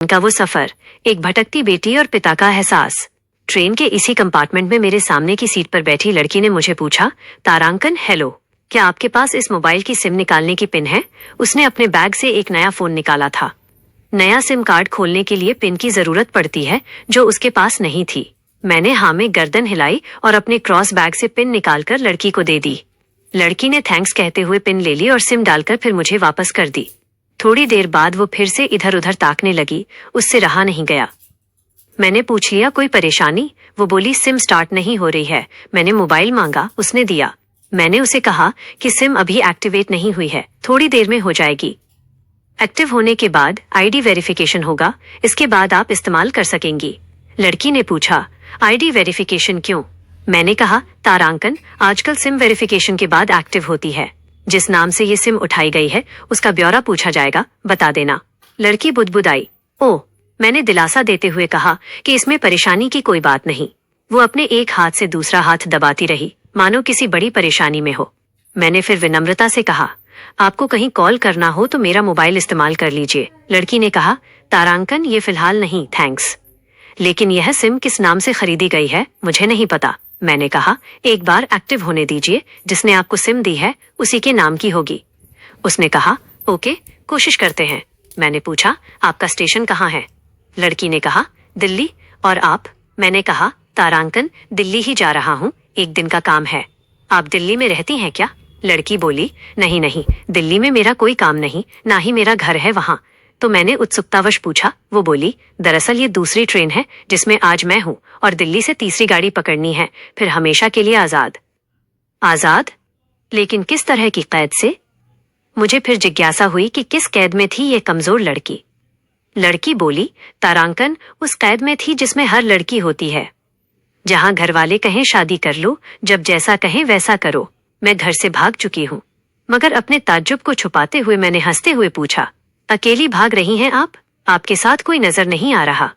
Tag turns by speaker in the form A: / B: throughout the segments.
A: का वो सफर, एक भटकती बेटी और पिता का एहसास। ट्रेन के इसी कंपार्टमेंट में मेरे सामने की सीट पर बैठी लड़की ने मुझे पूछा, तारांकन हेलो, क्या आपके पास इस मोबाइल की सिम निकालने की पिन है? उसने अपने बैग से एक नया फोन निकाला था। नया सिम कार्ड खोलने के लिए पिन की जरूरत पड़ती है, जो उसके पास नहीं थी। मैंने हाँ में गर्दन हिलाई और अपने क्रॉस बैग से पिन निकालकर लड़की को दे दी। लड़की ने थैंक्स कहते हुए पिन ले ली और सिम डालकर फिर मुझे वापस कर दी। थोड़ी देर बाद वो फिर से इधर उधर ताकने लगी। उससे रहा नहीं गया। मैंने पूछ लिया, कोई परेशानी? वो बोली, सिम स्टार्ट नहीं हो रही है। मैंने मोबाइल मांगा, उसने दिया। मैंने उसे कहा कि सिम अभी एक्टिवेट नहीं हुई है, थोड़ी देर में हो जाएगी। एक्टिव होने के बाद आईडी वेरिफिकेशन होगा, इसके बाद आप इस्तेमाल कर सकेंगी। लड़की ने पूछा, आईडी वेरिफिकेशन क्यों? मैंने कहा, तारांकन, आजकल सिम वेरिफिकेशन के बाद एक्टिव होती है। जिस नाम से ये सिम उठाई गई है उसका ब्यौरा पूछा जाएगा, बता देना। लड़की बुदबुदाई। ओह, मैंने दिलासा देते हुए कहा कि इसमें परेशानी की कोई बात नहीं। वो अपने एक हाथ से दूसरा हाथ दबाती रही, मानो किसी बड़ी परेशानी में हो। मैंने फिर विनम्रता से कहा, आपको कहीं कॉल करना हो तो मेरा मोबाइल इस्तेमाल कर लीजिए। लड़की ने कहा, तारांकन, ये फिलहाल नहीं, थैंक्स। लेकिन यह सिम किस नाम से खरीदी गई है मुझे नहीं पता। मैंने कहा, एक बार एक्टिव होने दीजिए, जिसने आपको सिम दी है उसी के नाम की होगी। उसने कहा, ओके, कोशिश करते हैं। मैंने पूछा, आपका स्टेशन कहाँ है? लड़की ने कहा, दिल्ली। और आप? मैंने कहा, तारांकन, दिल्ली ही जा रहा हूँ, एक दिन का काम है। आप दिल्ली में रहती हैं क्या? लड़की बोली, नहीं नहीं, दिल्ली में मेरा कोई काम नहीं, ना ही मेरा घर है वहाँ। तो मैंने उत्सुकतावश पूछा। वो बोली, दरअसल ये दूसरी ट्रेन है जिसमें आज मैं हूँ और दिल्ली से तीसरी गाड़ी पकड़नी है, फिर हमेशा के लिए आजाद। आजाद? लेकिन किस तरह की कैद से? मुझे फिर जिज्ञासा हुई कि किस कैद में थी ये कमजोर लड़की। लड़की बोली, तारांकन, उस कैद में थी जिसमें हर लड़की होती है, जहां घर वाले कहें शादी कर लो, जब जैसा कहें वैसा करो। मैं घर से भाग चुकी हूँ। मगर अपने ताज्जुब को छुपाते हुए मैंने हंसते हुए पूछा, अकेली भाग रही हैं आप? आपके साथ कोई नजर नहीं आ रहा?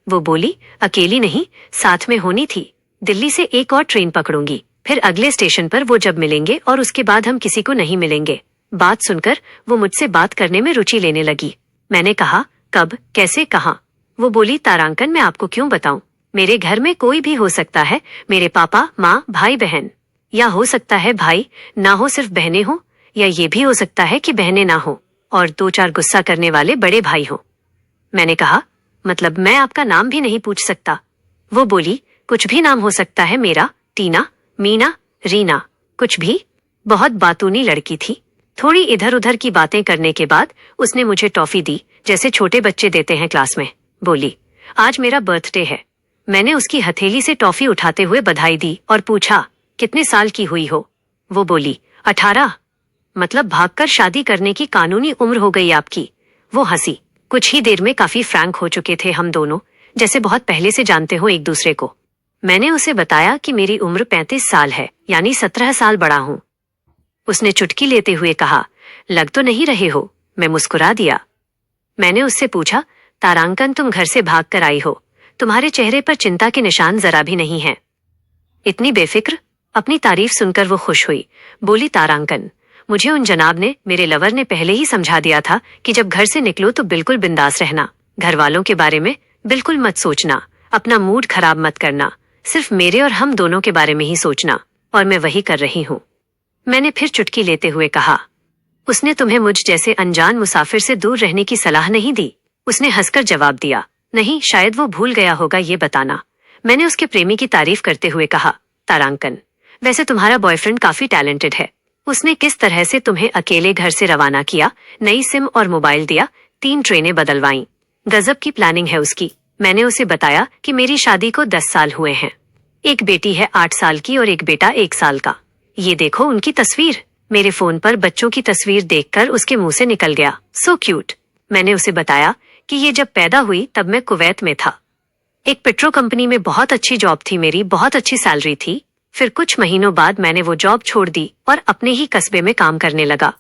A: वो बोली, अकेली नहीं, साथ में होनी थी। दिल्ली से एक और ट्रेन पकड़ूंगी, फिर अगले स्टेशन पर वो जब मिलेंगे और उसके बाद हम किसी को नहीं मिलेंगे। बात सुनकर वो मुझसे बात करने में रुचि लेने लगी। मैंने कहा, कब, कैसे, कहाँ? वो बोली, तारांकन, मैं आपको क्यों बताऊं? मेरे घर में कोई भी हो सकता है, मेरे पापा, माँ, भाई, बहन। या हो सकता है भाई ना हो, सिर्फ बहनें हो, या ये भी हो सकता है कि बहनें ना हो और दो चार गुस्सा करने वाले बड़े भाई हो। मैंने कहा, मतलब मैं आपका नाम भी नहीं पूछ सकता? वो बोली, कुछ भी नाम हो सकता है मेरा, टीना, मीना, रीना, कुछ भी। बहुत बातूनी लड़की थी। थोड़ी इधर उधर की बातें करने के बाद उसने मुझे टॉफी दी, जैसे छोटे बच्चे देते हैं क्लास में। बोली, आज मेरा बर्थडे है। मैंने उसकी हथेली से टॉफी उठाते हुए बधाई दी और पूछा, कितने साल की हुई हो? वो बोली, 18। मतलब भागकर शादी करने की कानूनी उम्र हो गई आपकी। वो हंसी। कुछ ही देर में काफी फ्रैंक हो चुके थे हम दोनों, जैसे बहुत पहले से जानते हो एक दूसरे को। मैंने उसे बताया कि मेरी उम्र 35 साल है, यानी 17 साल बड़ा हूँ। उसने चुटकी लेते हुए कहा, लग तो नहीं रहे हो। मैं मुस्कुरा दिया। मैंने उससे पूछा, तारांकन, तुम घर से भाग कर आई हो, तुम्हारे चेहरे पर चिंता के निशान जरा भी नहीं है। इतनी बेफिक्र? अपनी तारीफ सुनकर वो खुश हुई। बोली, तारांकन, मुझे उन जनाब ने, मेरे लवर ने पहले ही समझा दिया था कि जब घर से निकलो तो बिल्कुल बिंदास रहना, घर वालों के बारे में बिल्कुल मत सोचना, अपना मूड खराब मत करना, सिर्फ मेरे और हम दोनों के बारे में ही सोचना। और मैं वही कर रही हूँ। मैंने फिर चुटकी लेते हुए कहा, उसने तुम्हें मुझ जैसे अनजान मुसाफिर से दूर रहने की सलाह नहीं दी? उसने हंसकर जवाब दिया, नहीं, शायद वो भूल गया होगा ये बताना। मैंने उसके प्रेमी की तारीफ करते हुए कहा, तारांकन, वैसे तुम्हारा बॉयफ्रेंड काफी टैलेंटेड है। उसने किस तरह से तुम्हें अकेले घर से रवाना किया, नई सिम और मोबाइल दिया, 3 ट्रेनें बदलवाईं। गजब की प्लानिंग है उसकी। मैंने उसे बताया कि मेरी शादी को 10 साल हुए हैं। एक बेटी है 8 साल की और एक बेटा 1 साल का। ये देखो उनकी तस्वीर। मेरे फोन पर बच्चों की तस्वीर देखकर उसके मुंह से निकल गया, सो क्यूट। मैंने उसे बताया कि ये जब पैदा हुई तब मैं कुवैत में था। एक पेट्रो कंपनी में बहुत अच्छी जॉब थी मेरी, बहुत अच्छी सैलरी थी। फिर कुछ महीनों बाद मैंने वो जॉब छोड़ दी और अपने ही कस्बे में काम करने लगा।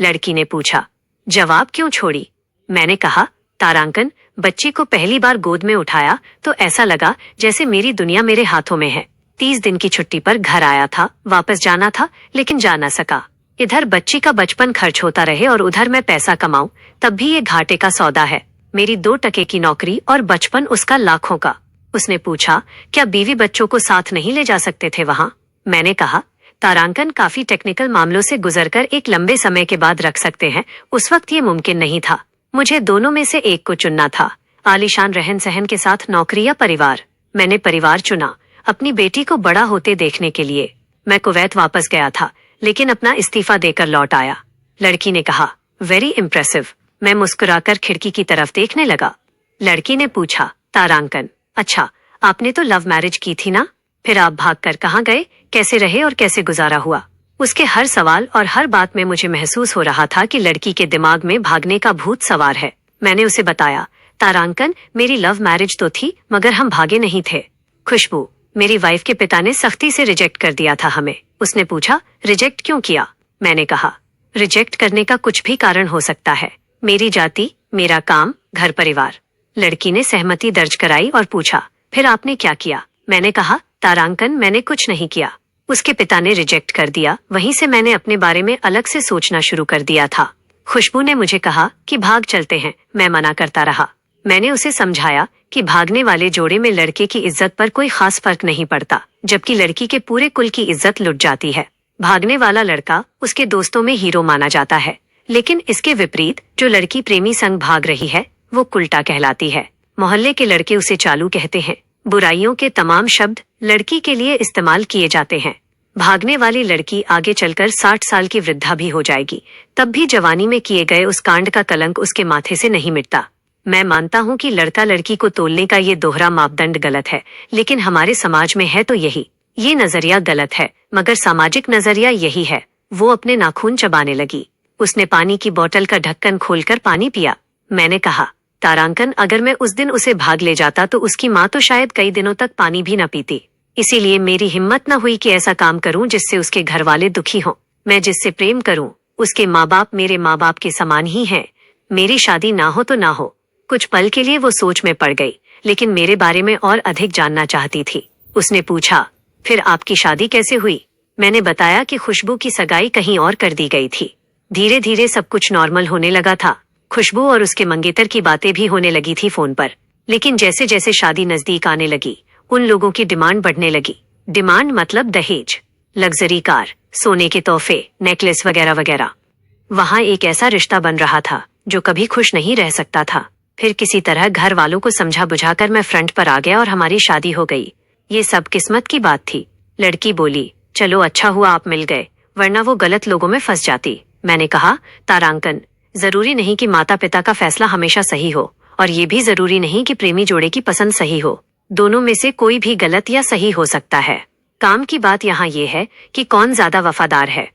A: लड़की ने पूछा, जवाब क्यों छोड़ी? मैंने कहा, तारांकन, बच्ची को पहली बार गोद में उठाया तो ऐसा लगा जैसे मेरी दुनिया मेरे हाथों में है। 30 दिन की छुट्टी पर घर आया था, वापस जाना था लेकिन जा ना सका। इधर बच्ची का बचपन खर्च होता रहे और उधर मैं पैसा कमाऊं, तब भी ये घाटे का सौदा है। मेरी 2 टके की नौकरी और बचपन उसका लाखों का। उसने पूछा, क्या बीवी बच्चों को साथ नहीं ले जा सकते थे वहां? मैंने कहा, तारांकन काफी टेक्निकल मामलों से गुजरकर एक लंबे समय के बाद रख सकते हैं, उस वक्त ये मुमकिन नहीं था। मुझे दोनों में से एक को चुनना था, आलीशान रहन सहन के साथ नौकरी या परिवार। मैंने परिवार चुना, अपनी बेटी को बड़ा होते देखने के लिए। मैं कुवैत वापस गया था, लेकिन अपना इस्तीफा देकर लौट आया। लड़की ने कहा, वेरी इम्प्रेसिव। मैं मुस्कुराकर खिड़की की तरफ देखने लगा। लड़की ने पूछा, तारांकन, अच्छा, आपने तो लव मैरिज की थी ना? फिर आप भागकर कहाँ गए, कैसे रहे और कैसे गुजारा हुआ? उसके हर सवाल और हर बात में मुझे महसूस हो रहा था कि लड़की के दिमाग में भागने का भूत सवार है। मैंने उसे बताया, तारांकन, मेरी लव मैरिज तो थी, मगर हम भागे नहीं थे। खुशबू, मेरी वाइफ के पिता ने सख्ती से रिजेक्ट कर दिया था हमें। उसने पूछा, रिजेक्ट क्यों किया? मैंने कहा, रिजेक्ट करने का कुछ भी कारण हो सकता है, मेरी जाति, मेरा काम, घर परिवार। लड़की ने सहमति दर्ज कराई और पूछा, फिर आपने क्या किया? मैंने कहा, तारांकन, मैंने कुछ नहीं किया। उसके पिता ने रिजेक्ट कर दिया, वहीं से मैंने अपने बारे में अलग से सोचना शुरू कर दिया था। खुशबू ने मुझे कहा कि भाग चलते हैं, मैं मना करता रहा। मैंने उसे समझाया कि भागने वाले जोड़े में लड़के की इज्जत पर कोई खास फर्क नहीं पड़ता, जबकि लड़की के पूरे कुल की इज्जत लुट जाती है। भागने वाला लड़का उसके दोस्तों में हीरो माना जाता है, लेकिन इसके विपरीत जो लड़की प्रेमी संग भाग रही है वो कुल्टा कहलाती है। मोहल्ले के लड़के उसे चालू कहते हैं। बुराइयों के तमाम शब्द लड़की के लिए इस्तेमाल किए जाते हैं। भागने वाली लड़की आगे चलकर 60 साल की वृद्धा भी हो जाएगी, तब भी जवानी में किए गए उस कांड का कलंक उसके माथे से नहीं मिटता। मैं मानता हूँ कि लड़का लड़की को तोलने का ये दोहरा मापदंड गलत है, लेकिन हमारे समाज में है तो यही। ये नजरिया गलत है, मगर सामाजिक नजरिया यही है। वो अपने नाखून चबाने लगी। उसने पानी की बोतल का ढक्कन खोलकर पानी पिया। मैंने कहा, तारांकन, अगर मैं उस दिन उसे भाग ले जाता तो उसकी माँ तो शायद कई दिनों तक पानी भी न पीती। इसीलिए मेरी हिम्मत न हुई कि ऐसा काम करूं जिससे उसके घर वाले दुखी हों। मैं जिससे प्रेम करूं उसके माँ बाप मेरे माँ बाप के समान ही हैं। मेरी शादी ना हो तो ना हो। कुछ पल के लिए वो सोच में पड़ गई, लेकिन मेरे बारे में और अधिक जानना चाहती थी। उसने पूछा, फिर आपकी शादी कैसे हुई? मैंने बताया कि खुशबू की सगाई कहीं और कर दी गई थी। धीरे धीरे सब कुछ नॉर्मल होने लगा था। खुशबू और उसके मंगेतर की बातें भी होने लगी थी फोन पर, लेकिन जैसे जैसे शादी नजदीक आने लगी उन लोगों की डिमांड बढ़ने लगी। डिमांड मतलब दहेज, लग्जरी कार, सोने के तोहफे, नेकलेस वगैरह वगैरह। वहां एक ऐसा रिश्ता बन रहा था जो कभी खुश नहीं रह सकता था। फिर किसी तरह घर वालों को समझा बुझाकर मैं फ्रंट पर आ गया और हमारी शादी हो गई। ये सब किस्मत की बात थी। लड़की बोली, चलो अच्छा हुआ आप मिल गए, वरना वो गलत लोगों में फंस जाती। मैंने कहा, तारांकन, जरूरी नहीं कि माता पिता का फैसला हमेशा सही हो, और ये भी जरूरी नहीं कि प्रेमी जोड़े की पसंद सही हो। दोनों में से कोई भी गलत या सही हो सकता है। काम की बात यहाँ ये है कि कौन ज्यादा वफादार है।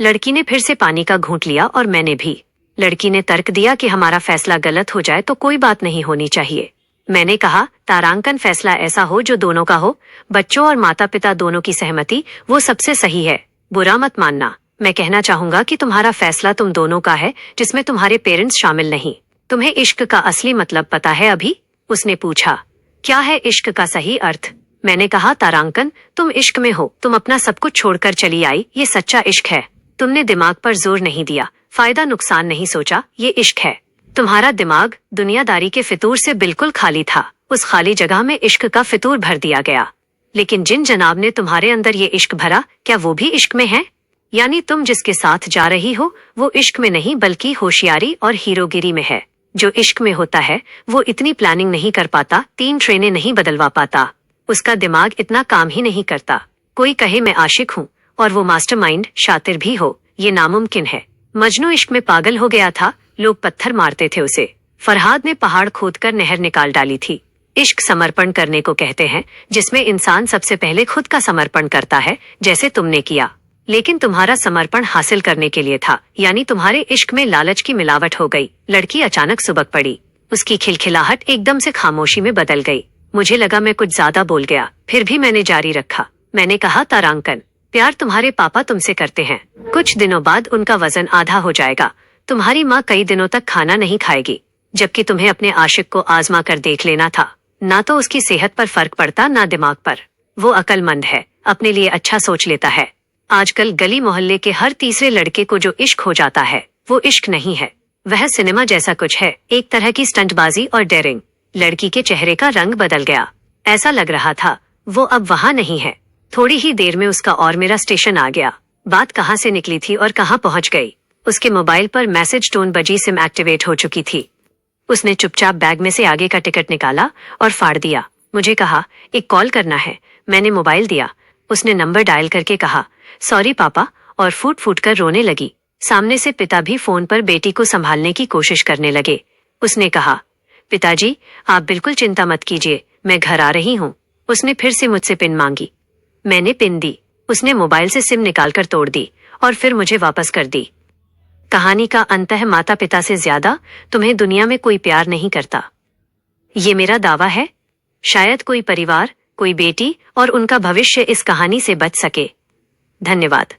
A: लड़की ने फिर से पानी का घूंट लिया और मैंने भी। लड़की ने तर्क दिया कि हमारा फैसला गलत हो जाए तो कोई बात नहीं होनी चाहिए। मैंने कहा, तारांकन, फैसला ऐसा हो जो दोनों का हो, बच्चों और माता पिता दोनों की सहमति, वो सबसे सही है। बुरा मत मानना, मैं कहना चाहूंगा कि तुम्हारा फैसला तुम दोनों का है, जिसमें तुम्हारे पेरेंट्स शामिल नहीं। तुम्हें इश्क का असली मतलब पता है अभी? उसने पूछा, क्या है इश्क का सही अर्थ? मैंने कहा, तारांकन, तुम इश्क में हो, तुम अपना सब कुछ छोड़कर चली आई, ये सच्चा इश्क है। तुमने दिमाग पर जोर नहीं दिया, फायदा नुकसान नहीं सोचा, ये इश्क है। तुम्हारा दिमाग दुनियादारी के फितूर से बिल्कुल खाली था, उस खाली जगह में इश्क का फितूर भर दिया गया। लेकिन जिन जनाब ने तुम्हारे अंदर ये इश्क भरा, क्या वो भी इश्क में है? यानी तुम जिसके साथ जा रही हो वो इश्क में नहीं बल्कि होशियारी और हीरोगिरी में है। जो इश्क में होता है वो इतनी प्लानिंग नहीं कर पाता, 3 ट्रेनें नहीं बदलवा पाता, उसका दिमाग इतना काम ही नहीं करता। कोई कहे मैं आशिक हूँ और वो मास्टरमाइंड शातिर भी हो, ये नामुमकिन है। मजनू इश्क में पागल हो गया था, लोग पत्थर मारते थे उसे। फरहाद ने पहाड़ खोदकर नहर निकाल डाली थी। इश्क समर्पण करने को कहते हैं, जिसमें इंसान सबसे पहले खुद का समर्पण करता है, जैसे तुमने किया। लेकिन तुम्हारा समर्पण हासिल करने के लिए था, यानी तुम्हारे इश्क में लालच की मिलावट हो गई। लड़की अचानक सुबक पड़ी। उसकी खिलखिलाहट एकदम से खामोशी में बदल गई। मुझे लगा मैं कुछ ज्यादा बोल गया, फिर भी मैंने जारी रखा। मैंने कहा, तारांकन, प्यार तुम्हारे पापा तुमसे करते हैं। कुछ दिनों बाद उनका वजन आधा हो जाएगा। तुम्हारी माँ कई दिनों तक खाना नहीं खाएगी, जबकि तुम्हें अपने आशिक को आजमा कर देख लेना था। ना तो उसकी सेहत पर फर्क पड़ता, ना दिमाग पर। वो अक्लमंद है, अपने लिए अच्छा सोच लेता है। आजकल गली मोहल्ले के हर तीसरे लड़के को जो इश्क हो जाता है वो इश्क नहीं है, वह सिनेमा जैसा कुछ है, एक तरह की स्टंटबाजी और डेयरिंग। लड़की के चेहरे का रंग बदल गया। ऐसा लग रहा था वो अब वहां नहीं है। थोड़ी ही देर में उसका और मेरा स्टेशन आ गया। बात कहाँ से निकली थी और कहाँ पहुंच गई। उसके मोबाइल पर मैसेज टोन बजी, सिम एक्टिवेट हो चुकी थी। उसने चुपचाप बैग में से आगे का टिकट निकाला और फाड़ दिया। मुझे कहा, एक कॉल करना है। मैंने मोबाइल दिया। उसने नंबर डायल करके कहा, सॉरी पापा, और फूट फूट कर रोने लगी। सामने से पिता भी फोन पर बेटी को संभालने की कोशिश करने लगे। उसने कहा, पिताजी आप बिल्कुल चिंता मत कीजिए, मैं घर आ रही हूँ। उसने फिर से मुझसे पिन मांगी। मैंने पिन दी। उसने मोबाइल से सिम निकालकर तोड़ दी और फिर मुझे वापस कर दी। कहानी का अंत है, माता पिता से ज्यादा तुम्हें दुनिया में कोई प्यार नहीं करता। ये मेरा दावा है। शायद कोई परिवार, कोई बेटी और उनका भविष्य इस कहानी से बच सके। धन्यवाद।